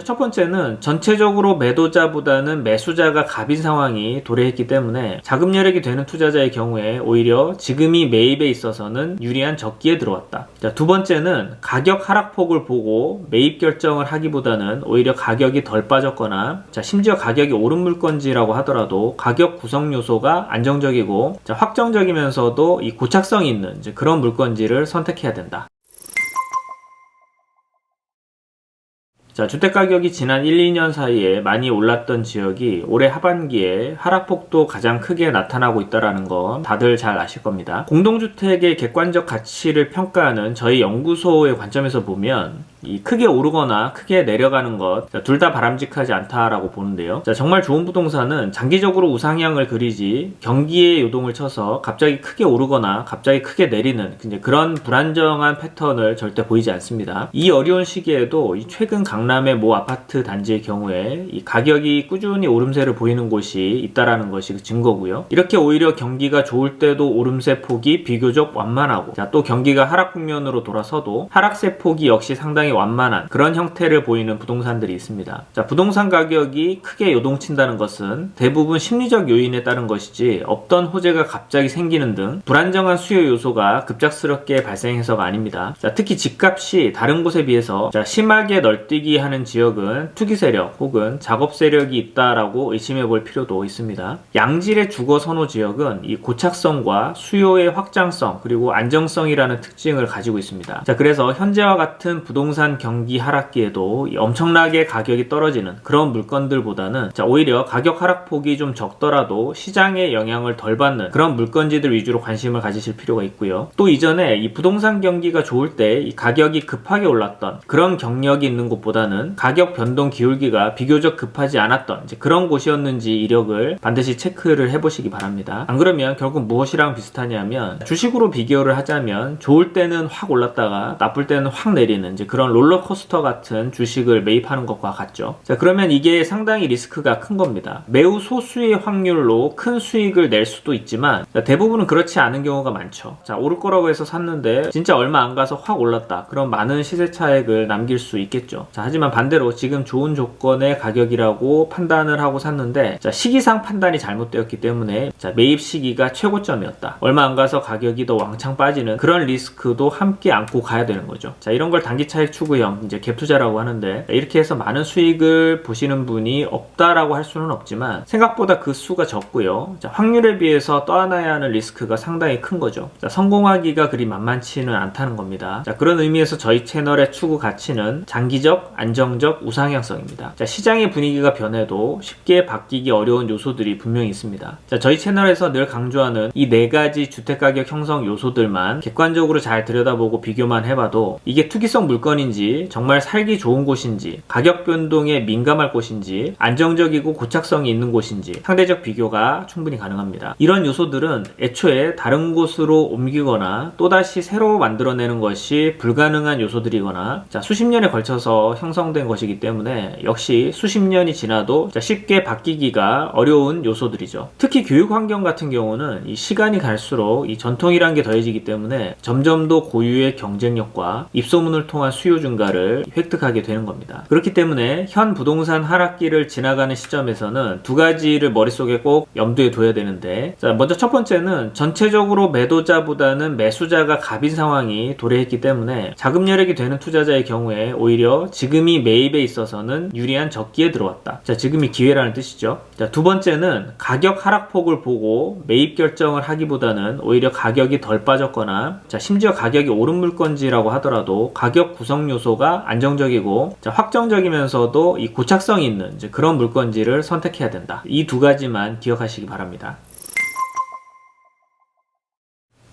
먼저 첫 번째는 전체적으로 매도자보다는 매수자가 갑인 상황이 도래했기 때문에 자금 여력이 되는 투자자의 경우에 오히려 지금이 매입에 있어서는 유리한 적기에 들어왔다. 자, 두 번째는 가격 하락폭을 보고 매입 결정을 하기보다는 오히려 가격이 덜 빠졌거나 심지어 가격이 오른 물건지라고 하더라도 가격 구성 요소가 안정적이고 확정적이면서도 이 고착성이 있는 그런 물건지를 선택해야 된다. 자, 주택가격이 지난 1, 2년 사이에 많이 올랐던 지역이 올해 하반기에 하락폭도 가장 크게 나타나고 있다는 건 다들 잘 아실 겁니다. 공동주택의 객관적 가치를 평가하는 저희 연구소의 관점에서 보면 이 크게 오르거나 크게 내려가는 것 둘 다 바람직하지 않다라고 보는데요. 자, 정말 좋은 부동산은 장기적으로 우상향을 그리지 경기의 요동을 쳐서 갑자기 크게 오르거나 갑자기 크게 내리는 그런 불안정한 패턴을 절대 보이지 않습니다. 이 어려운 시기에도 이 최근 강남의 모 아파트 단지의 경우에 이 가격이 꾸준히 오름세를 보이는 곳이 있다라는 것이 그 증거고요. 이렇게 오히려 경기가 좋을 때도 오름세 폭이 비교적 완만하고 또 경기가 하락 국면으로 돌아서도 하락세 폭이 역시 상당히 완만한 그런 형태를 보이는 부동산들이 있습니다. 자, 부동산 가격이 크게 요동친다는 것은 대부분 심리적 요인에 따른 것이지 없던 호재가 갑자기 생기는 등 불안정한 수요 요소가 급작스럽게 발생해서가 아닙니다. 자, 특히 집값이 다른 곳에 비해서 심하게 널뛰기 하는 지역은 투기 세력 혹은 작업 세력이 있다라고 의심해 볼 필요도 있습니다. 양질의 주거 선호 지역은 이 고착성과 수요의 확장성 그리고 안정성이라는 특징을 가지고 있습니다. 자, 그래서 현재와 같은 부동산 경기 하락기에도 엄청나게 가격이 떨어지는 그런 물건들보다는 오히려 가격 하락폭이 좀 적더라도 시장에 영향을 덜 받는 그런 물건지들 위주로 관심을 가지실 필요가 있고요. 또 이전에 이 부동산 경기가 좋을 때 이 가격이 급하게 올랐던 그런 경력이 있는 곳보다는 가격 변동 기울기가 비교적 급하지 않았던 그런 곳이었는지 이력을 반드시 체크를 해보시기 바랍니다. 안 그러면 결국 무엇이랑 비슷하냐면 주식으로 비교를 하자면 좋을 때는 확 올랐다가 나쁠 때는 확 내리는 그런 롤러코스터 같은 주식을 매입하는 것과 같죠. 자, 그러면 이게 상당히 리스크가 큰 겁니다. 매우 소수의 확률로 큰 수익을 낼 수도 있지만 대부분은 그렇지 않은 경우가 많죠. 자, 오를 거라고 해서 샀는데 진짜 얼마 안 가서 확 올랐다. 그럼 많은 시세 차익을 남길 수 있겠죠. 자, 하지만 반대로 지금 좋은 조건의 가격이라고 판단을 하고 샀는데 시기상 판단이 잘못되었기 때문에 매입 시기가 최고점이었다. 얼마 안 가서 가격이 더 왕창 빠지는 그런 리스크도 함께 안고 가야 되는 거죠. 자, 이런 걸 단기 차익 추구형 갭 투자라고 하는데 이렇게 해서 많은 수익을 보시는 분이 없다라고 할 수는 없지만 생각보다 그 수가 적고요. 확률에 비해서 떠안아야 하는 리스크가 상당히 큰 거죠. 성공하기가 그리 만만치는 않다는 겁니다. 그런 의미에서 저희 채널의 추구 가치는 장기적, 안정적, 우상향성입니다. 시장의 분위기가 변해도 쉽게 바뀌기 어려운 요소들이 분명히 있습니다. 저희 채널에서 늘 강조하는 이 4가지 주택가격 형성 요소들만 객관적으로 잘 들여다보고 비교만 해봐도 이게 투기성 물건인지 정말 살기 좋은 곳인지 가격 변동에 민감할 곳인지 안정적이고 고착성이 있는 곳인지 상대적 비교가 충분히 가능합니다. 이런 요소들은 애초에 다른 곳으로 옮기거나 또다시 새로 만들어내는 것이 불가능한 요소들이거나 수십 년에 걸쳐서 형성된 것이기 때문에 역시 수십 년이 지나도 쉽게 바뀌기가 어려운 요소들이죠. 특히 교육 환경 같은 경우는 이 시간이 갈수록 이 전통이란 게 더해지기 때문에 점점 더 고유의 경쟁력과 입소문을 통한 수요 증가를 획득하게 되는 겁니다. 그렇기 때문에 현 부동산 하락기를 지나가는 시점에서는 2가지를 머릿속에 꼭 염두에 둬야 되는데 먼저 첫 번째는 전체적으로 매도자보다는 매수자가 갑인 상황이 도래했기 때문에 자금 여력이 되는 투자자의 경우에 오히려 지금이 매입에 있어서는 유리한 적기에 들어왔다. 지금이 기회라는 뜻이죠. 두 번째는 가격 하락폭을 보고 매입 결정을 하기보다는 오히려 가격이 덜 빠졌거나 심지어 가격이 오른 물건지라고 하더라도 가격 구성 요소가 안정적이고 확정적이면서도 이 고착성이 있는 그런 물건지를 선택해야 된다. 이 2가지만 기억하시기 바랍니다.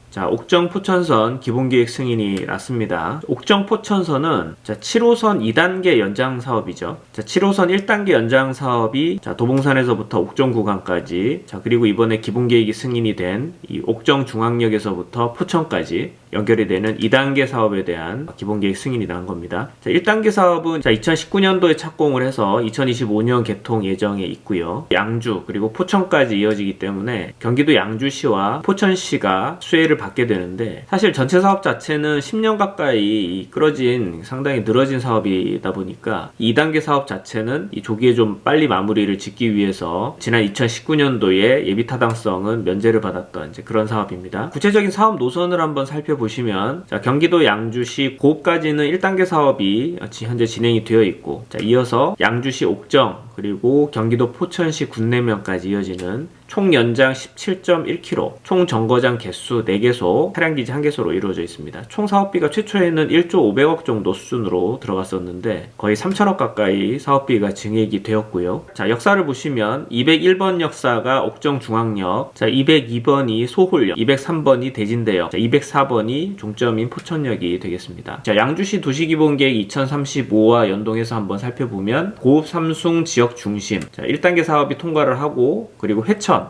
자, 옥정 포천선 기본계획 승인이 났습니다. 옥정 포천선은 7호선 2단계 연장 사업이죠. 7호선 1단계 연장 사업이 도봉산에서부터 옥정 구간까지 그리고 이번에 기본계획이 승인이 된 이 옥정 중앙역에서부터 포천까지 연결이 되는 2단계 사업에 대한 기본계획 승인이 난 겁니다. 자, 1단계 사업은 2019년도에 착공을 해서 2025년 개통 예정에 있고요. 양주 그리고 포천까지 이어지기 때문에 경기도 양주시와 포천시가 수혜를 받게 되는데, 사실 전체 사업 자체는 10년 가까이 끌어진 상당히 늘어진 사업이다 보니까 2단계 사업 자체는 이 조기에 좀 빨리 마무리를 짓기 위해서 지난 2019년도에 예비타당성은 면제를 받았던 이제 그런 사업입니다. 구체적인 사업 노선을 한번 살펴보시면, 자, 경기도 양주시 고읍까지는 1단계 사업이 현재 진행이 되어 있고, 자, 이어서 양주시 옥정 그리고 경기도 포천시 군내면까지 이어지는 총 연장 17.1km, 총 정거장 개수 4개소, 차량기지 1개소로 이루어져 있습니다. 총 사업비가 최초에는 1조 500억 정도 수준으로 들어갔었는데 거의 3천억 가까이 사업비가 증액이 되었고요. 자, 역사를 보시면 201번 역사가 옥정중앙역, 자, 202번이 소홀역, 203번이 대진대역, 자, 204번이 종점인 포천역이 되겠습니다. 자, 양주시 도시기본계획 2035와 연동해서 한번 살펴보면 고읍 삼숭 지역 중심, 자, 1단계 사업이 통과를 하고, 그리고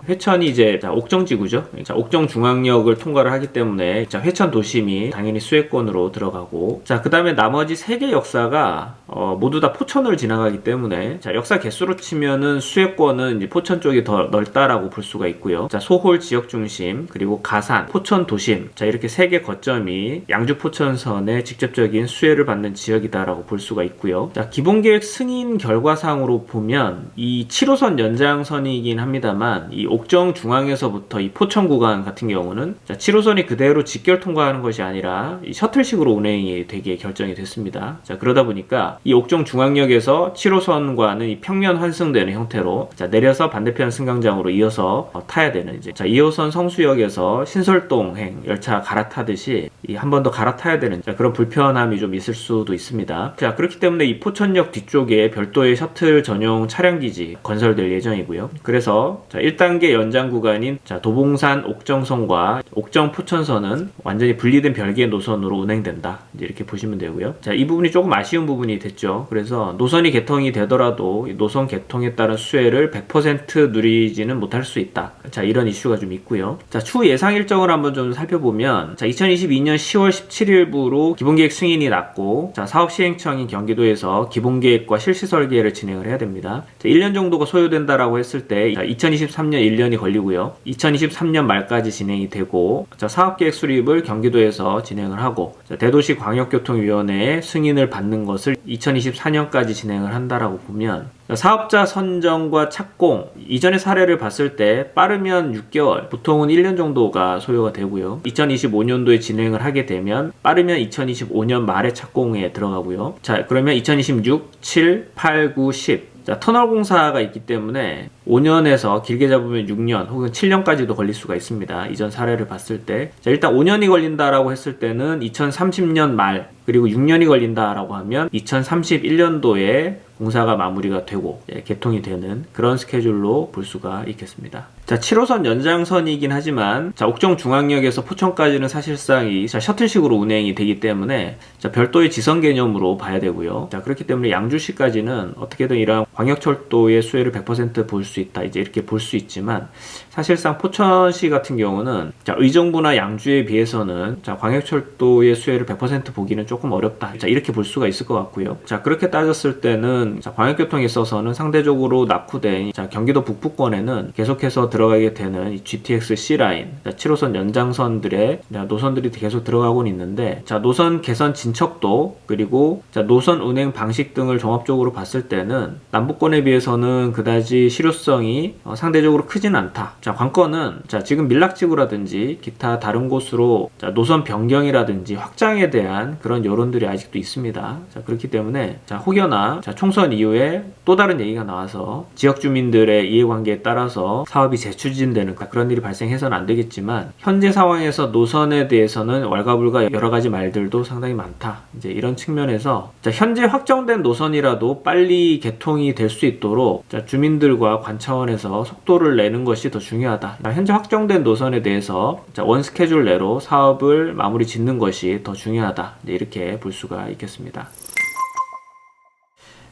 회천이 이제 옥정지구죠. 자, 옥정중앙역을 통과를 하기 때문에 자, 회천 도심이 당연히 수혜권으로 들어가고, 자, 그 다음에 나머지 3개 역사가 모두 다 포천을 지나가기 때문에, 자, 역사 개수로 치면은 수혜권은 이제 포천 쪽이 더 넓다라고 볼 수가 있고요. 자, 소홀 지역 중심 그리고 가산, 포천 도심, 자, 이렇게 3개 거점이 양주 포천선의 직접적인 수혜를 받는 지역이다라고 볼 수가 있고요. 자, 기본계획 승인 결과상으로 보면 이 7호선 연장선이긴 합니다만, 이 옥정 중앙에서부터 이 포천 구간 같은 경우는, 자, 7호선이 그대로 직결 통과하는 것이 아니라 이 셔틀식으로 운행이 되게 결정이 됐습니다. 자, 그러다 보니까 이 옥정 중앙역에서 7호선과는 이 평면 환승되는 형태로, 자, 내려서 반대편 승강장으로 이어서 타야 되는, 이제, 자, 2호선 성수역에서 신설동행 열차 갈아타듯이 한 번 더 갈아타야 되는, 자, 그런 불편함이 좀 있을 수도 있습니다. 자, 그렇기 때문에 이 포천역 뒤쪽에 별도의 셔틀 전용 차량기지 건설될 예정이고요. 그래서 자, 1단계 연장 구간인, 자, 도봉산 옥정선과 옥정 포천선은 완전히 분리된 별개의 노선으로 운행된다, 이제 이렇게 보시면 되고요. 자, 이 부분이 조금 아쉬운 부분이 됐죠. 그래서 노선이 개통이 되더라도 이 노선 개통에 따른 수혜를 100% 누리지는 못할 수 있다. 자, 이런 이슈가 좀 있고요. 자, 추후 예상 일정을 한번 좀 살펴보면, 자, 2022년 10월 17일부로 기본계획 승인이 났고, 자, 사업시행청인 경기도에서 기본계획과 실시 설계를 진행을 해야 됩니다. 자, 1년 정도가 소요된다라고 했을 때, 자, 2023년 1년이 걸리고요. 2023년 말까지 진행이 되고, 자, 사업계획 수립을 경기도에서 진행을 하고, 자, 대도시광역교통위원회의 승인을 받는 것을 2024년까지 진행을 한다라고 보면, 자, 사업자 선정과 착공, 이전의 사례를 봤을 때 빠르면 6개월, 보통은 1년 정도가 소요가 되고요. 2025년도에 진행을 하게 되면 빠르면 2025년 말에 착공에 들어가고요. 자, 그러면 2026, 7, 8, 9, 10, 자, 터널 공사가 있기 때문에 5년에서 길게 잡으면 6년 혹은 7년까지도 걸릴 수가 있습니다. 이전 사례를 봤을 때. 자, 일단 5년이 걸린다라고 했을 때는 2030년 말, 그리고 6년이 걸린다라고 하면 2031년도에 공사가 마무리가 되고, 예, 개통이 되는 그런 스케줄로 볼 수가 있겠습니다. 자, 7호선 연장선이긴 하지만, 자, 옥정 중앙역에서 포천까지는 사실상 이 셔틀식으로 운행이 되기 때문에, 자, 별도의 지선 개념으로 봐야 되고요. 자, 그렇기 때문에 양주시까지는 어떻게든 이런 광역철도의 수혜를 100% 볼 수 있다, 이제 이렇게 볼 수 있지만, 사실상 포천시 같은 경우는, 자, 의정부나 양주에 비해서는, 자, 광역철도의 수혜를 100% 보기는 조금 어렵다, 자, 이렇게 볼 수가 있을 것 같고요. 자, 그렇게 따졌을 때는, 자, 광역교통에 있어서는 상대적으로 낙후된, 자, 경기도 북부권에는 계속해서 들어가게 되는 이 GTX C라인, 자, 7호선 연장선들의, 자, 노선들이 계속 들어가고는 있는데, 자, 노선 개선 진척도, 그리고, 자, 노선 운행 방식 등을 종합적으로 봤을 때는 남부권에 비해서는 그다지 실효성이 상대적으로 크진 않다. 자, 관건은, 자, 지금 밀락지구라든지 기타 다른 곳으로, 자, 노선 변경이라든지 확장에 대한 그런 여론들이 아직도 있습니다. 자, 그렇기 때문에, 자, 혹여나, 자, 총선 이후에 또 다른 얘기가 나와서 지역 주민들의 이해관계에 따라서 사업이 재추진되는 그런 일이 발생해서는 안 되겠지만, 현재 상황에서 노선에 대해서는 왈가불가 여러 가지 말들도 상당히 많다, 이제 이런 측면에서, 자, 현재 확정된 노선이라도 빨리 개통이 될 수 있도록, 자, 주민들과 관차원에서 속도를 내는 것이 더 중요하다. 자, 현재 확정된 노선에 대해서, 자, 원 스케줄 내로 사업을 마무리 짓는 것이 더 중요하다, 이제 이렇게 볼 수가 있겠습니다.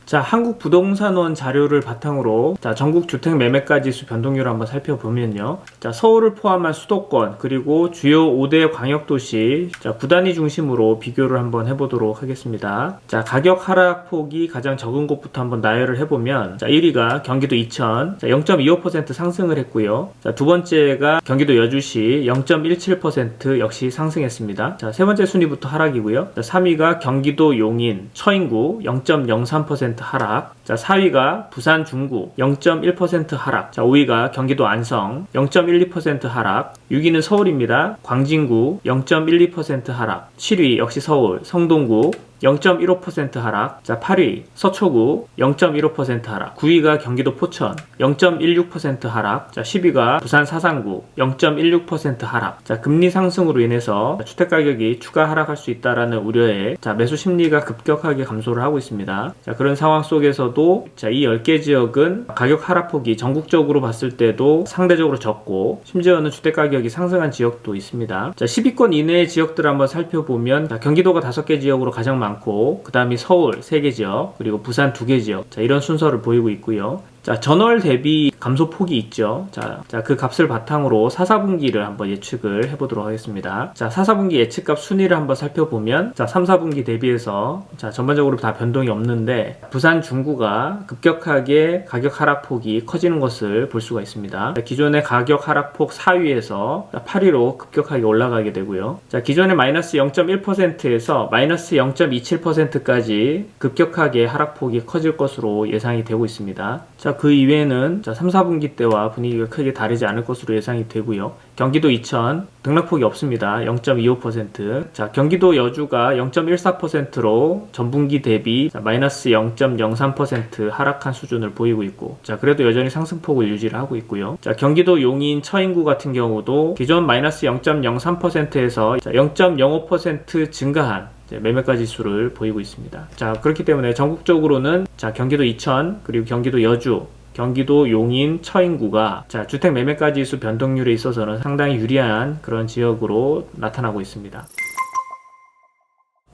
자, 한국부동산원 자료를 바탕으로 자, 전국 주택 매매가 지수 변동률을 한번 살펴보면요. 자, 서울을 포함한 수도권 그리고 주요 5대 광역도시 자, 구단위 중심으로 비교를 한번 해보도록 하겠습니다. 자, 가격 하락폭이 가장 적은 곳부터 한번 나열을 해보면 자, 1위가 경기도 이천 0.25% 상승을 했고요. 자, 두 번째가 경기도 여주시 0.17% 역시 상승했습니다. 자, 세 번째 순위부터 하락이고요. 자, 3위가 경기도 용인 처인구 0.03% 하락. 자, 4위가 부산 중구 0.1% 하락. 자, 5위가 경기도 안성 0.12% 하락. 6위는 서울입니다. 광진구 0.12% 하락. 7위 역시 서울 성동구 0.15% 하락. 자, 8위 서초구 0.15% 하락. 9위가 경기도 포천 0.16% 하락. 자, 10위가 부산 사상구 0.16% 하락. 자, 금리 상승으로 인해서 주택가격이 추가 하락할 수 있다라는 우려에 자, 매수 심리가 급격하게 감소를 하고 있습니다. 자, 그런 상황 속에서도 자, 이 10개 지역은 가격 하락폭이 전국적으로 봤을 때도 상대적으로 적고 심지어는 주택가격이 상승한 지역도 있습니다. 자, 10위권 이내의 지역들을 한번 살펴보면 자, 경기도가 5개 지역으로 가장 많고 그 다음이 서울 3개 지역 그리고 부산 2개 지역 자, 이런 순서를 보이고 있고요. 자, 전월 대비 감소폭이 있죠. 자, 그 값을 바탕으로 4, 4분기를 한번 예측을 해보도록 하겠습니다. 자, 4, 4분기 예측값 순위를 한번 살펴보면 자, 3, 4분기 대비해서 자, 전반적으로 다 변동이 없는데 부산 중구가 급격하게 가격 하락폭이 커지는 것을 볼 수가 있습니다. 자, 기존의 가격 하락폭 4위에서 8위로 급격하게 올라가게 되고요. 자, 기존의 마이너스 0.1%에서 마이너스 0.27%까지 급격하게 하락폭이 커질 것으로 예상이 되고 있습니다. 자, 그 이외에는 자, 3, 4분기 때와 분위기가 크게 다르지 않을 것으로 예상이 되고요. 경기도 이천 등락폭이 없습니다. 0.25%. 자, 경기도 여주가 0.14%로 전분기 대비 자, 마이너스 0.03% 하락한 수준을 보이고 있고 자, 그래도 여전히 상승폭을 유지를 하고 있고요. 자, 경기도 용인 처인구 같은 경우도 기존 마이너스 0.03%에서 0.05% 증가한 매매가 지수를 보이고 있습니다. 자, 그렇기 때문에 전국적으로는 자, 경기도 이천 그리고 경기도 여주 경기도 용인 처인구가 자, 주택 매매가 지수 변동률에 있어서는 상당히 유리한 그런 지역으로 나타나고 있습니다.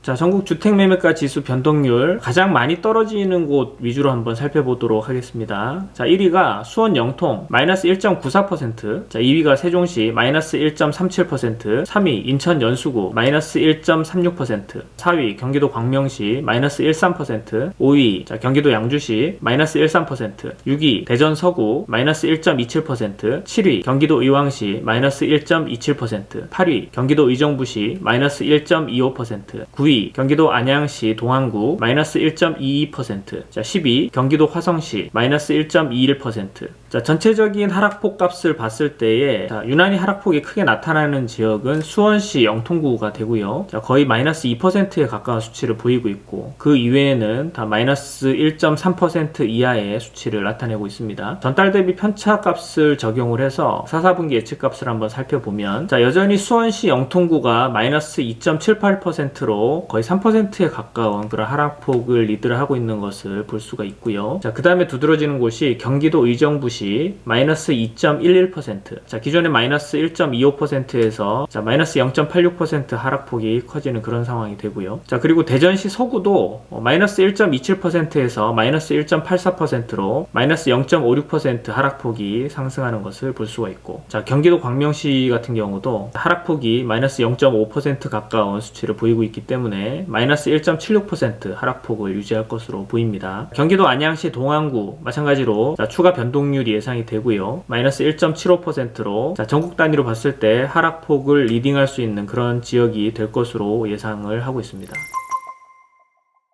자, 전국 주택매매가 지수 변동률 가장 많이 떨어지는 곳 위주로 한번 살펴보도록 하겠습니다. 자, 1위가 수원 영통 마이너스 1.94%, 자, 2위가 세종시 마이너스 1.37%, 3위 인천 연수구 마이너스 1.36%, 4위 경기도 광명시 마이너스 1.3%, 5위 자, 경기도 양주시 마이너스 1.3%, 6위 대전 서구 마이너스 1.27%, 7위 경기도 의왕시 마이너스 1.27%, 8위 경기도 의정부시 마이너스 1.25%, 9위 경기도 안양시 동안구 마이너스 1.22%, 자, 10위 경기도 화성시 마이너스 1.21%. 자, 전체적인 하락폭 값을 봤을 때에 자, 유난히 하락폭이 크게 나타나는 지역은 수원시 영통구가 되고요. 자, 거의 마이너스 2%에 가까운 수치를 보이고 있고 그 이외에는 다 마이너스 1.3% 이하의 수치를 나타내고 있습니다. 전달 대비 편차 값을 적용을 해서 4, 4분기 예측 값을 한번 살펴보면 자, 여전히 수원시 영통구가 마이너스 2.78%로 거의 3%에 가까운 그런 하락폭을 리드를 하고 있는 것을 볼 수가 있고요. 자, 그 다음에 두드러지는 곳이 경기도 의정부시 마이너스 2.11%. 자, 기존의 마이너스 1.25%에서 자, 마이너스 0.86% 하락폭이 커지는 그런 상황이 되고요. 자, 그리고 대전시 서구도 마이너스 1.27%에서 마이너스 1.84%로 마이너스 0.56% 하락폭이 상승하는 것을 볼 수가 있고 자, 경기도 광명시 같은 경우도 하락폭이 마이너스 0.5% 가까운 수치를 보이고 있기 때문에 마이너스 1.76% 하락폭을 유지할 것으로 보입니다. 경기도 안양시 동안구 마찬가지로 자, 추가 변동률이 예상이 되고요. 마이너스 1.75%로 자, 전국 단위로 봤을 때 하락폭을 리딩할 수 있는 그런 지역이 될 것으로 예상을 하고 있습니다.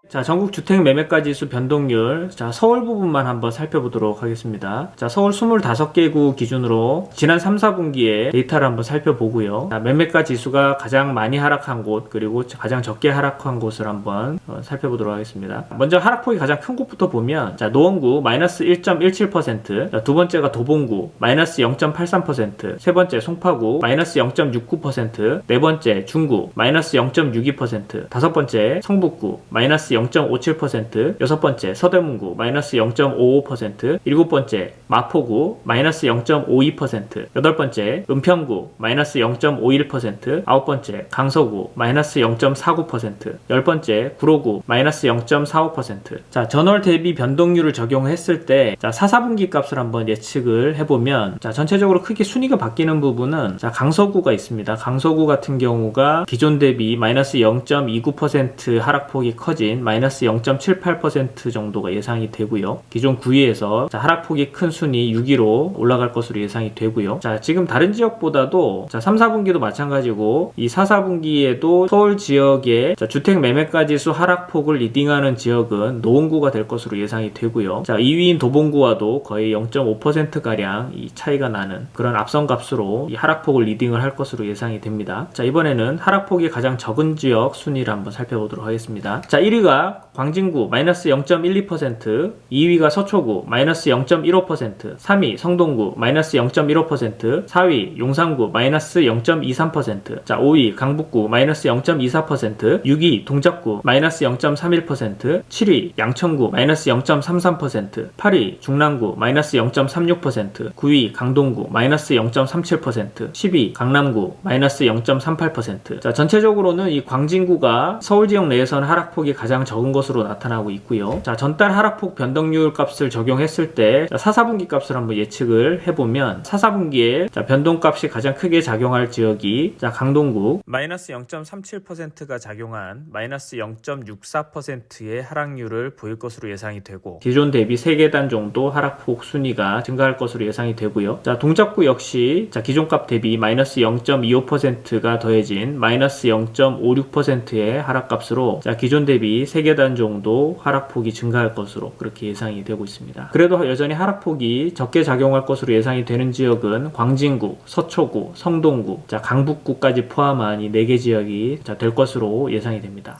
자, 전국 주택 매매가 지수 변동률 자, 서울 부분만 한번 살펴보도록 하겠습니다. 자, 서울 25개구 기준으로 지난 3, 4분기에 데이터를 한번 살펴보고요. 자, 매매가 지수가 가장 많이 하락한 곳 그리고 가장 적게 하락한 곳을 한번 살펴보도록 하겠습니다. 먼저 하락폭이 가장 큰 곳부터 보면 자, 노원구 마이너스 1.17%, 자, 두 번째가 도봉구 마이너스 0.83%, 세 번째 송파구 마이너스 0.69%, 네 번째 중구 마이너스 0.62%, 다섯 번째 성북구 마이너스 0.57%, 여섯 번째 서대문구 마이너스 0.55%, 일곱 번째 마포구 마이너스 0.52%, 여덟 번째 은평구 마이너스 0.51%, 아홉 번째 강서구 마이너스 0.49%, 열 번째 구로구 마이너스 0.45%. 자, 전월 대비 변동률을 적용했을 때, 자, 4, 4분기 값을 한번 예측을 해보면, 자, 전체적으로 크게 순위가 바뀌는 부분은, 자, 강서구가 있습니다. 강서구 같은 경우가 기존 대비 마이너스 0.29% 하락폭이 커진 마이너스 0.78% 정도가 예상이 되고요. 기존 9위에서 하락폭이 큰 순위 6위로 올라갈 것으로 예상이 되고요. 자, 지금 다른 지역보다도, 자, 3, 4분기도 마찬가지고 이 4, 4분기에도 서울 지역의 주택 매매가지수 하락폭을 리딩하는 지역은 노원구가 될 것으로 예상이 되고요. 자, 2위인 도봉구와도 거의 0.5%가량 이 차이가 나는 그런 앞선 값으로 이 하락폭을 리딩을 할 것으로 예상이 됩니다. 자, 이번에는 하락폭이 가장 적은 지역 순위를 한번 살펴보도록 하겠습니다. 자, 1위가 광진구 마이너스 0.12%, 2위가 서초구 마이너스 0.15%, 3위 성동구 마이너스 0.15%, 4위 용산구 마이너스 0.23%, 자, 5위 강북구 마이너스 0.24%, 6위 동작구 마이너스 0.31%, 7위 양천구 마이너스 0.33%, 8위 중랑구 마이너스 0.36%, 9위 강동구 마이너스 0.37%, 10위 강남구 마이너스 0.38%. 자, 전체적으로는 이 광진구가 서울 지역 내에서는 하락폭이 가장 적은 것으로 나타나고 있고요. 자, 전달 하락폭 변동률 값을 적용했을 때 4, 4분기 값을 한번 예측을 해보면 4, 4분기에 변동값이 가장 크게 작용할 지역이, 자, 강동구 마이너스 0.37%가 작용한 마이너스 0.64%의 하락률을 보일 것으로 예상이 되고, 기존 대비 3계단 정도 하락폭 순위가 증가할 것으로 예상이 되고요. 자, 동작구 역시, 자, 기존 값 대비 마이너스 0.25%가 더해진 마이너스 0.56%의 하락값으로, 자, 기존 대비 3계단 정도 하락폭이 증가할 것으로 그렇게 예상이 되고 있습니다. 그래도 여전히 하락폭이 적게 작용할 것으로 예상이 되는 지역은 광진구, 서초구, 성동구, 자, 강북구까지 포함한 이 4개 지역이 될 것으로 예상이 됩니다.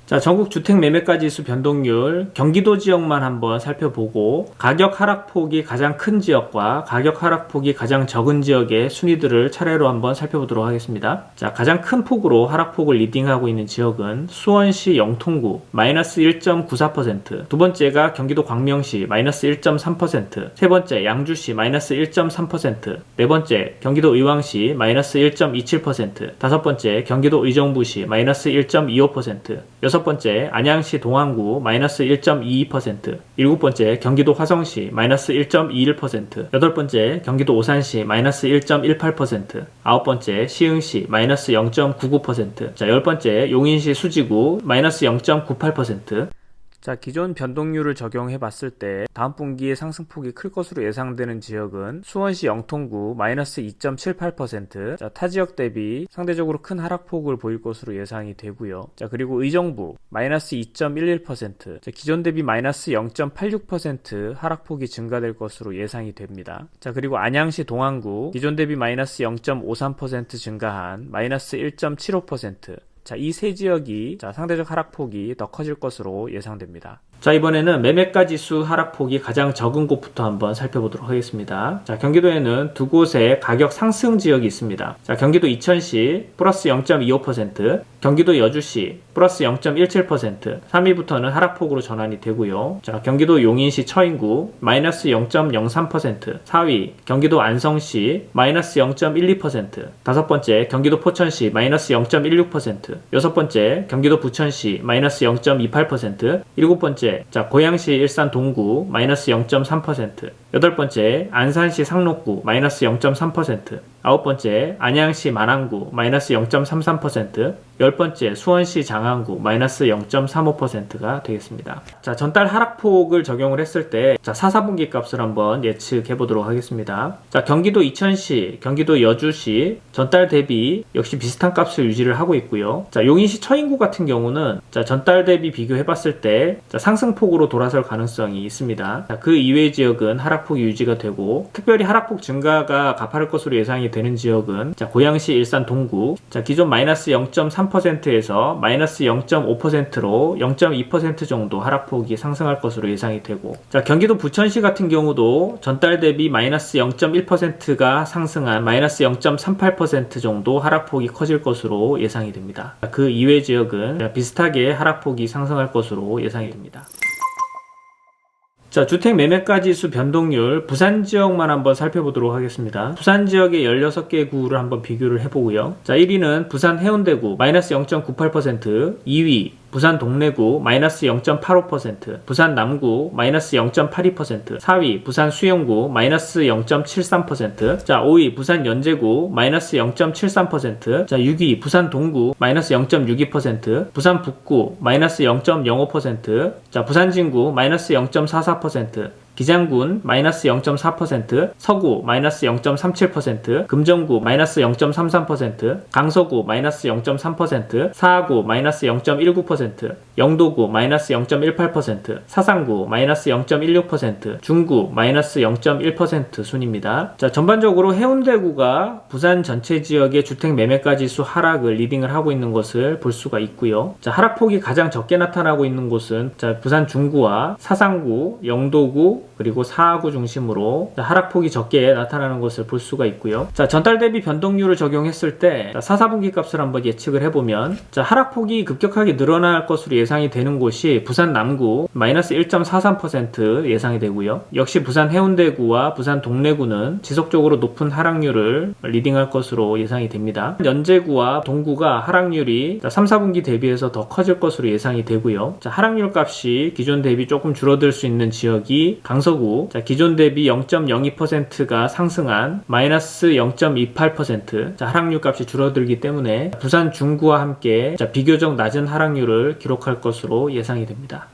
자, 전국 주택 매매가지수 변동률 경기도 지역만 한번 살펴보고 가격 하락폭이 가장 큰 지역과 가격 하락폭이 가장 적은 지역의 순위들을 차례로 한번 살펴보도록 하겠습니다. 자, 가장 큰 폭으로 하락폭을 리딩하고 있는 지역은 수원시 영통구 마이너스 1.94%, 두 번째가 경기도 광명시 마이너스 1.3%, 세 번째 양주시 마이너스 1.3%, 네 번째 경기도 의왕시 마이너스 1.27%, 다섯 번째 경기도 의정부시 마이너스 1.25%, 여섯 번째 안양시 동안구 마이너스 1.22%, 일곱 번째 경기도 화성시 마이너스 1.21%, 여덟 번째 경기도 오산시 마이너스 1.18%, 아홉 번째 시흥시 마이너스 0.99%, 자, 열 번째 용인시 수지구 마이너스 0.98%. 자, 기존 변동률을 적용해 봤을 때 다음 분기에 상승폭이 클 것으로 예상되는 지역은 수원시 영통구 마이너스 2.78%, 자, 타 지역 대비 상대적으로 큰 하락폭을 보일 것으로 예상이 되고요. 자, 그리고 의정부 마이너스 2.11%, 자, 기존 대비 마이너스 0.86% 하락폭이 증가될 것으로 예상이 됩니다. 자, 그리고 안양시 동안구 기존 대비 마이너스 0.53% 증가한 마이너스 1.75%, 자, 이 세 지역이, 자, 상대적 하락폭이 더 커질 것으로 예상됩니다. 자, 이번에는 매매가 지수 하락폭이 가장 적은 곳부터 한번 살펴보도록 하겠습니다. 자, 경기도에는 두 곳의 가격 상승 지역이 있습니다. 자, 경기도 이천시 플러스 0.25%, 경기도 여주시 플러스 0.17%, 3위부터는 하락폭으로 전환이 되고요. 자, 경기도 용인시 처인구 마이너스 0.03%, 4위 경기도 안성시 마이너스 0.12%, 다섯 번째 경기도 포천시 마이너스 0.16%, 여섯 번째 경기도 부천시 마이너스 0.28%, 일곱 번째, 자, 고양시 일산 동구 마이너스 0.3%, 여덟 번째 안산시 상록구 마이너스 0.3%, 아홉 번째 안양시 만안구 마이너스 0.33%, 열 번째 수원시 장안구 마이너스 0.35%가 되겠습니다. 자, 전달 하락폭을 적용을 했을 때, 자, 4, 4분기 값을 한번 예측해 보도록 하겠습니다. 자, 경기도 이천시, 경기도 여주시 전달 대비 역시 비슷한 값을 유지를 하고 있고요. 자, 용인시 처인구 같은 경우는, 자, 전달 대비 비교해 봤을 때, 자, 상승폭으로 돌아설 가능성이 있습니다. 자, 그 이외의 지역은 하락폭이 유지가 되고, 특별히 하락폭 증가가 가파를 것으로 예상이 되는 지역은 자, 고양시, 일산, 동구. 자, 기존 마이너스 0.3%에서 마이너스 0.5%로 0.2% 정도 하락폭이 상승할 것으로 예상이 되고, 자, 경기도 부천시 같은 경우도 전달 대비 마이너스 0.1%가 상승한 마이너스 0.38% 정도 하락폭이 커질 것으로 예상이 됩니다. 그 이외 지역은 비슷하게 하락폭이 상승할 것으로 예상이 됩니다. 자, 주택 매매가 지수 변동률 부산 지역만 한번 살펴보도록 하겠습니다. 부산 지역의 16개 구를 한번 비교를 해보고요. 자, 1위는 부산 해운대구 마이너스 0.98%, 2위 부산 동래구 마이너스 0.85%, 부산 남구 마이너스 0.82%, 4위 부산 수영구 마이너스 0.73%, 자, 5위 부산 연제구 마이너스 0.73%, 자, 6위 부산 동구 마이너스 0.62%, 부산 북구 마이너스 0.05%, 자, 부산 진구 마이너스 0.44%, 기장군 마이너스 0.4%, 서구 마이너스 0.37%, 금정구 마이너스 0.33%, 강서구 마이너스 0.3%, 사하구 마이너스 0.19%, 영도구 마이너스 0.18%, 사상구 마이너스 0.16%, 중구 마이너스 0.1% 순입니다. 자, 전반적으로 해운대구가 부산 전체 지역의 주택 매매가 지수 하락을 리딩을 하고 있는 것을 볼 수가 있고요. 자, 하락폭이 가장 적게 나타나고 있는 곳은 자, 부산 중구와 사상구, 영도구, 그리고 사하구 중심으로 하락폭이 적게 나타나는 것을 볼 수가 있고요. 자, 전달 대비 변동률을 적용했을 때 4, 4분기 값을 한번 예측을 해보면 자, 하락폭이 급격하게 늘어날 것으로 예상이 되는 곳이 부산 남구 마이너스 1.43% 예상이 되고요. 역시 부산 해운대구와 부산 동래구는 지속적으로 높은 하락률을 리딩할 것으로 예상이 됩니다. 연제구와 동구가 하락률이 3, 4분기 대비해서 더 커질 것으로 예상이 되고요. 자, 하락률 값이 기존 대비 조금 줄어들 수 있는 지역이 강서구, 자, 기존 대비 0.02%가 상승한 마이너스 0.28%, 자, 하락률 값이 줄어들기 때문에 부산 중구와 함께 자, 비교적 낮은 하락률을 기록할 것으로 예상이 됩니다.